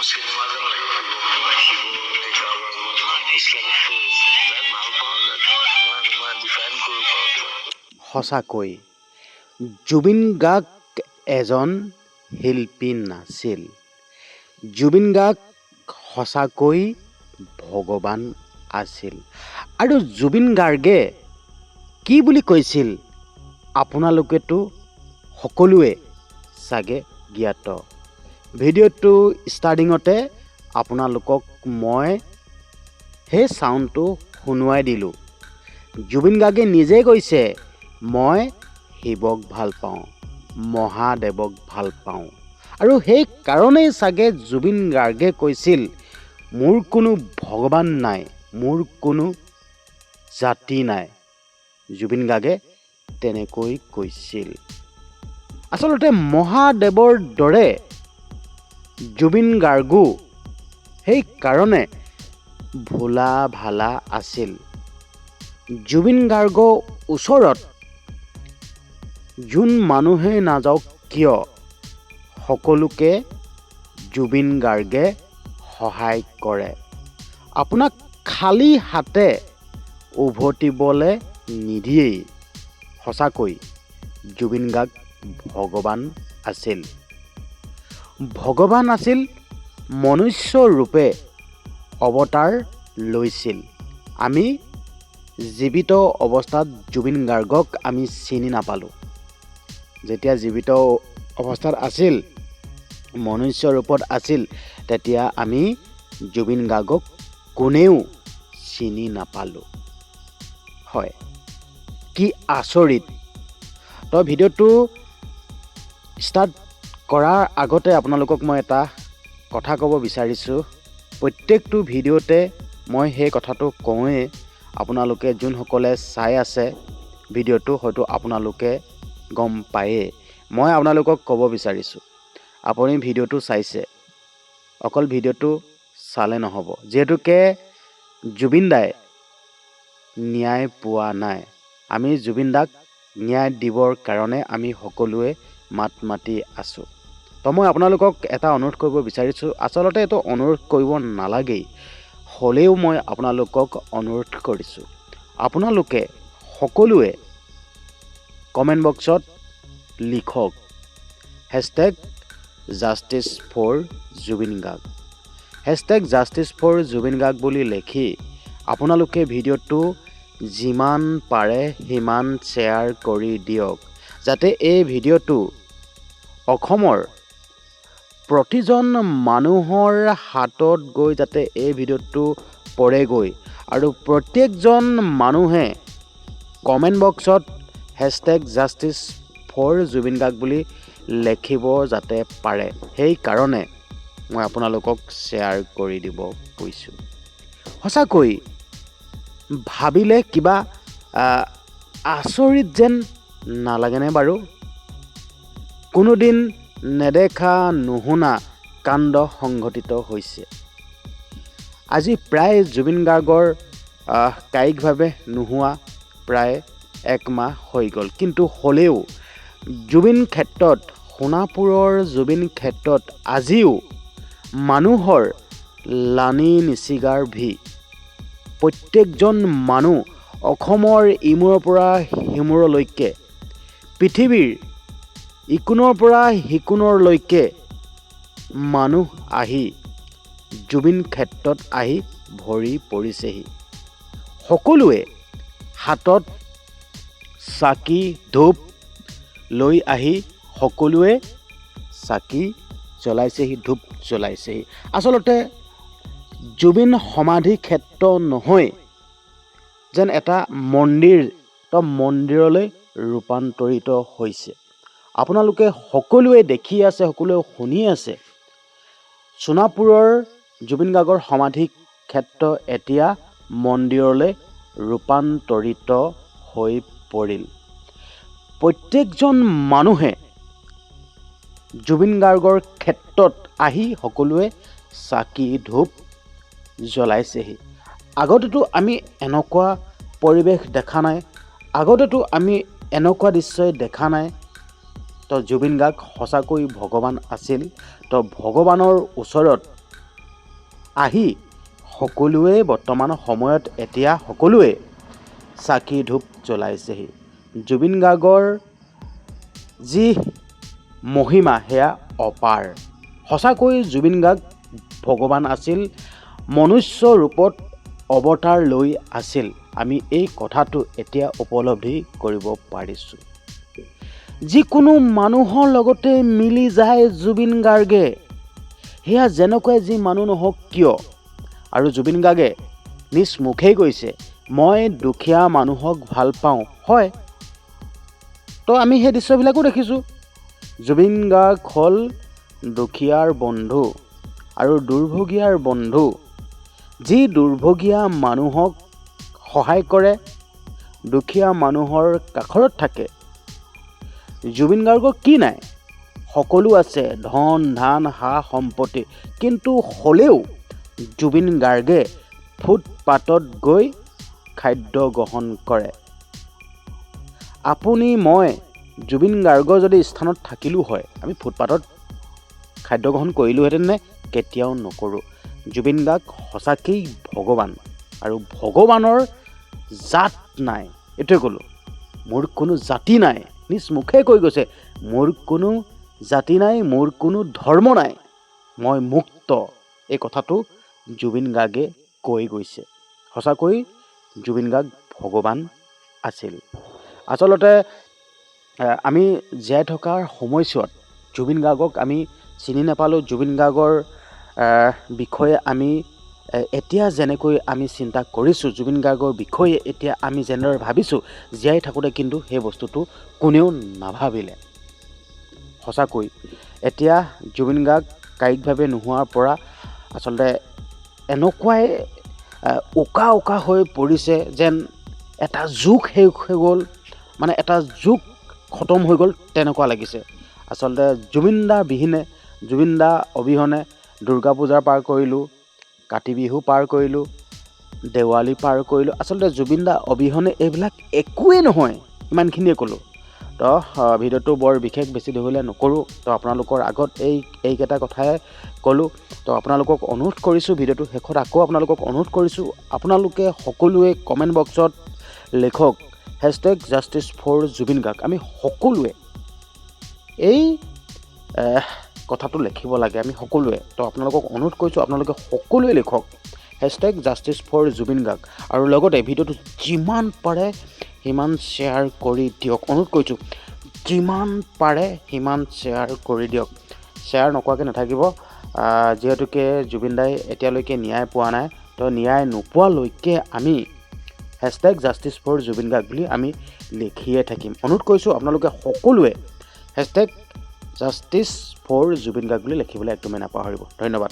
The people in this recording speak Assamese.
চিনেমা যেন লাগিব শিৱলৈ কাৰোবাৰ ইছলামিক যাক ভাল পাওঁ মই ডিফাইন কৰিব পাৰোঁ। সঁচাকৈ জুবিন গাৰ্গ এজন শিল্পী নাছিল। জুবিন গাৰ্গ সঁচাকৈ ভগৱান আছিল। আৰু জুবিন গাৰ্গে কি বুলি কৈছিল আপোনালোকেতো সকলোৱে চাগে জ্ঞাত। ভিডিঅ'টো ষ্টাৰ্টিঙতে আপোনালোকক মই সেই চাউণ্ডটো শুনুৱাই দিলোঁ। জুবিন গাৰ্গে নিজেই কৈছে, মই শিৱক ভাল পাওঁ, মহাদেৱক ভাল পাওঁ। আৰু সেই কাৰণেই চাগে জুবিন গাৰ্গে কৈছিল, মোৰ কোনো ভগৱান নাই, মোৰ কোনো জাতি নাই। জুবিন গাৰ্গে তেনেকৈ কৈছিল। আচলতে মহাদেৱৰ দৰে জুবিন গাৰ্গো সেই কাৰণে ভোলা ভালা আছিল। জুবিন গাৰ্গৰ ওচৰত যোন মানুহেই নাযাওক কিয়, সকলোকে জুবিন গাৰ্গে সহায় কৰে। আপোনাক খালী হাতে উভতিবলৈ নিদিয়েই। সঁচাকৈ জুবিন গাৰ্গ ভগৱান আছিল। ভগৱান আছিল, মনুষ্য ৰূপে অৱতাৰ লৈছিল। আমি জীৱিত অৱস্থাত জুবিন গাৰ্গক আমি চিনি নাপালোঁ। যেতিয়া জীৱিত অৱস্থাত আছিল, মনুষ্য ৰূপত আছিল, তেতিয়া আমি জুবিন গাৰ্গক কোনেও চিনি নাপালোঁ। হয়, কি আচৰিত। তো ভিডিঅ'টো ষ্টাৰ্ট কৰাৰ আগতে আপোনালোকক মই এটা কথা ক'ব বিচাৰিছোঁ। প্ৰত্যেকটো ভিডিঅ'তে মই সেই কথাটো কওঁৱেই। আপোনালোকে যোনসকলে চাই আছে ভিডিঅ'টো হয়তো আপোনালোকে গম পায়েই। মই আপোনালোকক ক'ব বিচাৰিছোঁ, আপুনি ভিডিঅ'টো চাইছে, অকল ভিডিঅ'টো চালে নহ'ব। যিহেতুকে জুবিন দাই ন্যায় পোৱা নাই। আমি জুবিন দাক ন্যায় দিবৰ কাৰণে আমি সকলোৱে মাত মাতি আছোঁ। তো মই আপোনালোকক এটা অনুৰোধ কৰিব বিচাৰিছোঁ। আচলতে এইটো অনুৰোধ কৰিব নালাগেই, হ'লেও মই আপোনালোকক অনুৰোধ কৰিছোঁ, আপোনালোকে সকলোৱে কমেণ্ট বক্সত লিখক #justice for Zubeen Garg. #Justice for Zubeen Garg বুলি লিখি আপোনালোকে ভিডিঅ'টো যিমান পাৰে সিমান শ্বেয়াৰ কৰি দিয়ক, যাতে এই ভিডিঅ'টো অসমৰ প্ৰতিজন মানুহৰ হাতত গৈ যাতে এই ভিডিঅ'টো পৰেগৈ। আৰু প্ৰত্যেকজন মানুহে কমেণ্ট বক্সত #জাষ্টিছ ফৰ জুবিন গাৰ্গ বুলি লিখিব যাতে পাৰে, সেইকাৰণে মই আপোনালোকক শ্বেয়াৰ কৰি দিব কৈছোঁ। সঁচাকৈ ভাবিলে কিবা আচৰিত যেন নালাগেনে বাৰু? কোনোদিন নেদেখা নুশুনা কাণ্ড সংঘটিত হৈছে। আজি প্ৰায় জুবিন গাৰ্গৰ কায়িকভাৱে নোহোৱা প্ৰায় 1 মাহ হৈ গ'ল। কিন্তু হ'লেও জুবিন ক্ষেত্ৰত, সোণাপুৰৰ জুবিন ক্ষেত্ৰত আজিও মানুহৰ লানি নিচিগাৰ ভি। প্ৰত্যেকজন মানুহ অসমৰ ইমূৰৰ পৰা সিমূৰলৈকে, পৃথিৱীৰ ইকোণৰ পৰা সিকোণৰলৈকে মানুহ আহি জুবিন ক্ষেত্ৰত আহি ভৰি পৰিছেহি। সকলোৱে হাতত চাকি ধূপ লৈ আহি সকলোৱে চাকি জ্বলাইছেহি, ধূপ জ্বলাইছেহি। আচলতে জুবিন সমাধি ক্ষেত্ৰ নহয়, যেন এটা মন্দিৰ, তো মন্দিৰলৈ ৰূপান্তৰিত হৈছে। আপোনালোকে সকলোৱে দেখি আছে, সকলোৱে শুনি আছে। সোণাপুৰৰ জুবিন গাৰ্গৰ সমাধি ক্ষেত্ৰ এতিয়া মন্দিৰলৈ ৰূপান্তৰিত হৈ পৰিল। প্ৰত্যেকজন মানুহে জুবিন গাৰ্গৰ ক্ষেত্ৰত আহি সকলোৱে চাকি ধূপ জ্বলাইছেহি। আগতেতো আমি এনেকুৱা পৰিৱেশ দেখা নাই, আগতেতো আমি এনেকুৱা দৃশ্যই দেখা নাই। তো জুবিন গাৰ্গ সঁচাকৈ ভগৱান আছিল। তো ভগৱানৰ ওচৰত আহি সকলোৱে বৰ্তমান সময়ত এতিয়া সকলোৱে চাকি ধূপ জ্বলাইছেহি। জুবিন গাৰ্গৰ যি মহিমা সেয়া অপাৰ। সঁচাকৈ জুবিন গাৰ্গ ভগৱান আছিল, মনুষ্য ৰূপত অৱতাৰ লৈ আছিল। আমি এই কথাটো এতিয়া উপলব্ধি কৰিব পাৰিছোঁ। যিকোনো মানুহৰ লগতে মিলি যায় জুবিন গাৰ্গে, সেয়া যেনেকুৱাই যি মানুহ নহওক কিয়। আৰু জুবিন গাৰ্গে নিজ মুখেই কৈছে, মই দুখীয়া মানুহক ভাল পাওঁ। হয়, তো আমি সেই দৃশ্যবিলাকো দেখিছোঁ। জুবিন গাৰ্গ হ'ল দুখীয়াৰ বন্ধু আৰু দুৰ্ভগীয়াৰ বন্ধু। যি দুৰ্ভগীয়া মানুহক সহায় কৰে, দুখীয়া মানুহৰ কাষৰত থাকে। জুবিন গাৰ্গৰ কি নাই? সকলো আছে, ধন ধান সা সম্পত্তি, কিন্তু হ'লেও জুবিন গাৰ্গে ফুটপাতত গৈ খাদ্য গ্ৰহণ কৰে। আপুনি মই জুবিন গাৰ্গৰ যদি স্থানত থাকিলোঁ হয়, আমি ফুটপাতত খাদ্য গ্ৰহণ কৰিলোঁহেঁতেন নে? কেতিয়াও নকৰোঁ। জুবিন গাৰ্গ সঁচাকেই ভগৱান, আৰু ভগৱানৰ জাত নাই। এইটোৱে ক'লোঁ, মোৰ কোনো জাতি নাই। নিজ মুখে কৈ গৈছে, মোৰ কোনো জাতি নাই, মোৰ কোনো ধৰ্ম নাই, মই মুক্ত। এই কথাটো জুবিন গাৰ্গে কৈ গৈছে। সঁচাকৈ জুবিন গাৰ্গ ভগৱান আছিল। আচলতে আমি জীয়াই থকাৰ সময়ছোৱাত জুবিন গাৰ্গক আমি চিনি নাপালোঁ। জুবিন গাৰ্গৰ বিষয়ে আমি এতিয়া যেনেকৈ আমি চিন্তা কৰিছোঁ, জুবিন গাৰ্গৰ বিষয়ে এতিয়া আমি যেনেদৰে ভাবিছোঁ, জীয়াই থাকোঁতে কিন্তু সেই বস্তুটো কোনেও নাভাবিলে। সঁচাকৈ এতিয়া জুবিন গাৰ্গ কায়িকভাৱে নোহোৱাৰ পৰা আচলতে এনেকুৱাই উকা উকা হৈ পৰিছে যেন এটা যুগ শেষ হৈ গ'ল, মানে এটা যুগ খতম হৈ গ'ল তেনেকুৱা লাগিছে। আচলতে জুবিন দা বিহীনে, জুবিন দা অবিহনে দুৰ্গা পূজা পাৰ কৰিলোঁ, কাতি বিহু পাৰ কৰিলোঁ, দেৱালী পাৰ কৰিলোঁ। আচলতে জুবিন দা অবিহনে এইবিলাক একোৱেই নহয়। ইমানখিনিয়ে ক'লোঁ। তো ভিডিঅ'টো বৰ বিশেষ বেছি দীঘলীয়া নকৰোঁ। তো আপোনালোকৰ আগত এইকেইটা কথাই ক'লোঁ। তো আপোনালোকক অনুৰোধ কৰিছোঁ, ভিডিঅ'টো শেষত আকৌ আপোনালোকক অনুৰোধ কৰিছোঁ, আপোনালোকে সকলোৱে কমেণ্ট বক্সত লিখক #জাষ্টিছ ফৰ জুবিন গাৰ্গ। আমি সকলোৱে এই কথাটো লিখিব লাগে, আমি সকলোৱে। তো আপোনালোকক অনুৰোধ কৰিছোঁ, আপোনালোকে সকলোৱে লিখক #জাষ্টিছ ফৰ জুবিন গাৰ্গ। আৰু লগতে ভিডিঅ'টো যিমান পাৰে সিমান শ্বেয়াৰ কৰি দিয়ক। অনুৰোধ কৰিছোঁ, যিমান পাৰে সিমান শ্বেয়াৰ কৰি দিয়ক। শ্বেয়াৰ নকৰাকৈ নাথাকিব, যিহেতুকে জুবিন দাই এতিয়ালৈকে ন্যায় পোৱা নাই। তো ন্যায় নোপোৱালৈকে আমি #জাষ্টিছ ফৰ জুবিন গাৰ্গ বুলি আমি লিখিয়ে থাকিম। অনুৰোধ কৰিছোঁ আপোনালোকে সকলোৱে #জাষ্টিছ ফৰ জুবিন গাৰ্গ বুলি লিখিবলৈ একদমেই নাপাহৰিব। ধন্যবাদ।